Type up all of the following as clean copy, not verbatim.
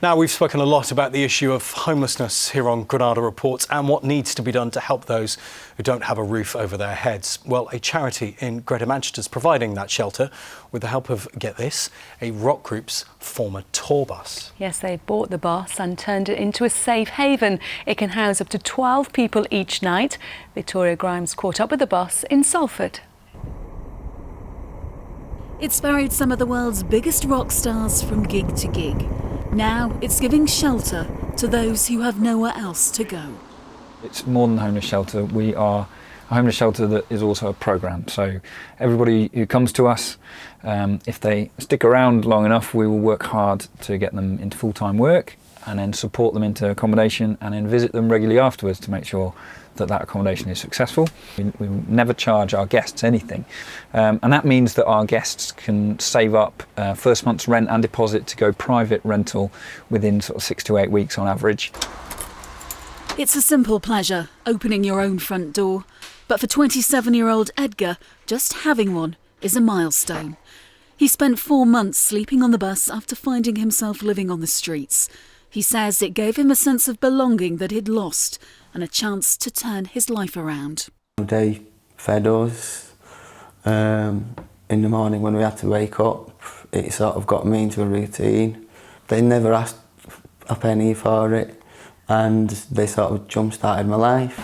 Now, we've spoken a lot about the issue of homelessness here on Granada Reports and what needs to be done to help those who don't have a roof over their heads. Well, a charity in Greater Manchester is providing that shelter with the help of, get this, a rock group's former tour bus. Yes, they bought the bus and turned it into a safe haven. It can house up to 12 people each night. Victoria Grimes caught up with the bus in Salford. It's ferried some of the world's biggest rock stars from gig to gig. Now it's giving shelter to those who have nowhere else to go. It's more than a homeless shelter. We are a homeless shelter that is also a programme. So everybody who comes to us, if they stick around long enough, we will work hard to get them into full-time work and then support them into accommodation and then visit them regularly afterwards to make sure that that accommodation is successful. We never charge our guests anything, and that means that our guests can save up first month's rent and deposit to go private rental within sort of 6 to 8 weeks on average. It's a simple pleasure, opening your own front door, but for 27-year-old Edgar, just having one is a milestone. He spent 4 months sleeping on the bus after finding himself living on the streets. He says it gave him a sense of belonging that he'd lost and a chance to turn his life around. They fed us in the morning when we had to wake up. It sort of got me into a routine. They never asked a penny for it and they sort of jump-started my life.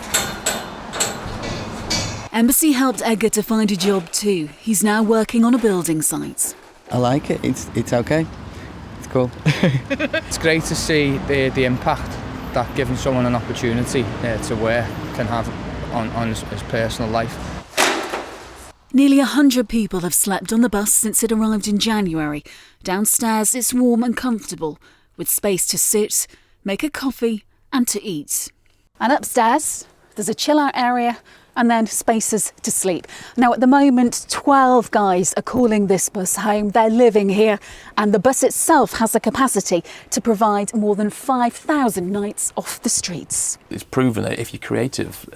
Embassy helped Edgar to find a job too. He's now working on a building site. I like it, it's okay. It's cool. It's great to see the impact that giving someone an opportunity to work can have on his personal life. Nearly 100 people have slept on the bus since it arrived in January. Downstairs it's warm and comfortable, with space to sit, make a coffee and to eat. And upstairs there's a chill out area and then spaces to sleep. Now at the moment 12 guys are calling this bus home. They're living here and the bus itself has a capacity to provide more than 5,000 nights off the streets. It's proven that if you're creative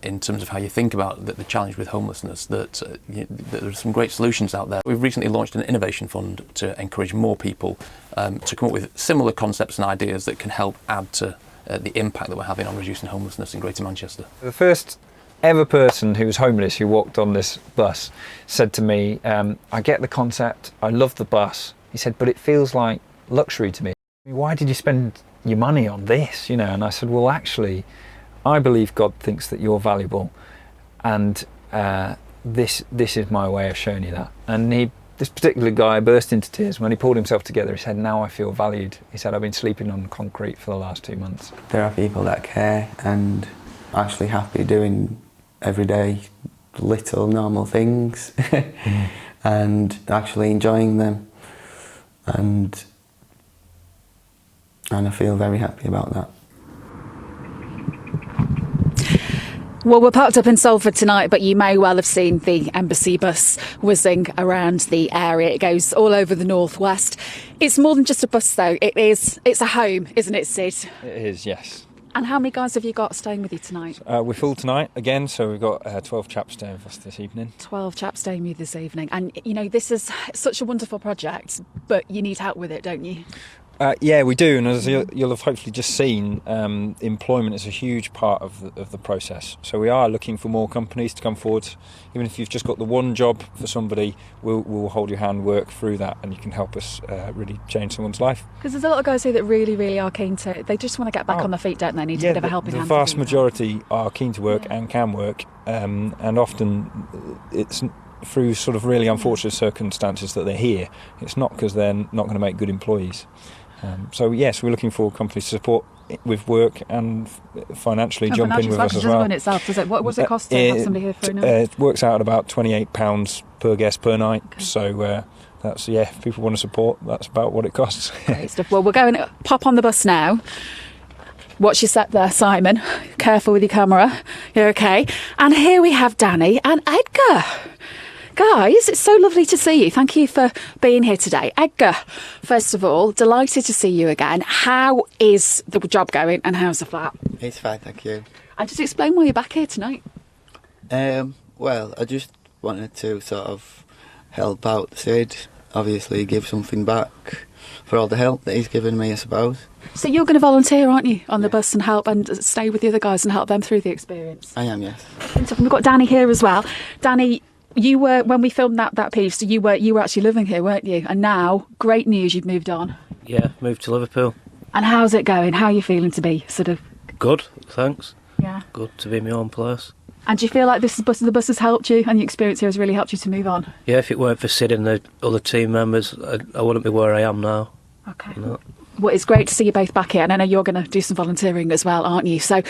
in terms of how you think about the challenge with homelessness, that there are some great solutions out there. We've recently launched an innovation fund to encourage more people to come up with similar concepts and ideas that can help add to the impact that we're having on reducing homelessness in Greater Manchester. The first ever person who was homeless who walked on this bus said to me, I get the concept, I love the bus. He said, but it feels like luxury to me. Why did you spend your money on this? And I said, well, actually, I believe God thinks that you're valuable, and this is my way of showing you that. And this particular guy burst into tears when he pulled himself together. He said, now I feel valued. He said, I've been sleeping on concrete for the last 2 months. There are people that care and actually happy doing everyday little normal things and actually enjoying them, and I feel very happy about that. Well, we're parked up in Salford tonight, but you may well have seen the Embassy bus whizzing around the area. It goes all over the northwest. It's more than just a bus though, it's a home, isn't it, Sid? It is, yes. And how many guys have you got staying with you tonight? We're full tonight again, so we've got 12 chaps staying with us this evening. 12 chaps staying with you this evening. And, this is such a wonderful project, but you need help with it, don't you? Yeah, we do, and as you'll have hopefully just seen, employment is a huge part of the process. So we are looking for more companies to come forward. Even if you've just got the one job for somebody, we'll hold your hand, work through that, and you can help us really change someone's life. Because there's a lot of guys here that really, really are keen to. They just want to get back on their feet, don't they? Need a bit of a helping hand. The vast majority are keen to work and can work, and often it's through sort of really unfortunate circumstances that they're here. It's not because they're not going to make good employees. So yes, we're looking for companies to support with work and financially jump in with us as well. What's it cost to have somebody here for a night? It works out at about £28 per guest per night. Okay. So that's, if people want to support, that's about what it costs. Great stuff. Well, we're going to pop on the bus now. Watch your step there, Simon. Careful with your camera. You're okay. And here we have Danny and Edgar. Guys, it's so lovely to see you. Thank you for being here today. Edgar, first of all, delighted to see you again. How is the job going and how's the flat? It's fine, thank you. And just explain why you're back here tonight. Well, I just wanted to sort of help out Sid obviously give something back for all the help that he's given me, I suppose. So you're going to volunteer, aren't you, on the bus and help and stay with the other guys and help them through the experience? I am, yes. So we've got Danny here as well. Danny, you were, when we filmed that piece, you were actually living here, weren't you? And now, great news, you've moved on. Yeah, moved to Liverpool. And how's it going? How are you feeling to be sort of... Good, thanks. Yeah. Good to be in my own place. And do you feel like the bus has helped you and the experience here has really helped you to move on? Yeah, if it weren't for Sid and the other team members, I wouldn't be where I am now. Okay. You know? Well, it's great to see you both back here, and I know you're going to do some volunteering as well, aren't you? So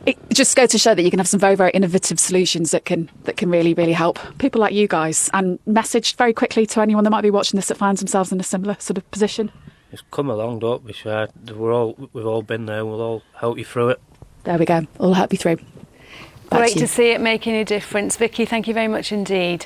it just goes to show that you can have some very, very innovative solutions that can really, really help people like you guys. And message very quickly to anyone that might be watching this that finds themselves in a similar sort of position. Just come along, don't be shy. We've all been there. We'll all help you through it. There we go. I'll help you through. Great to see it making a difference. Vicky, thank you very much indeed.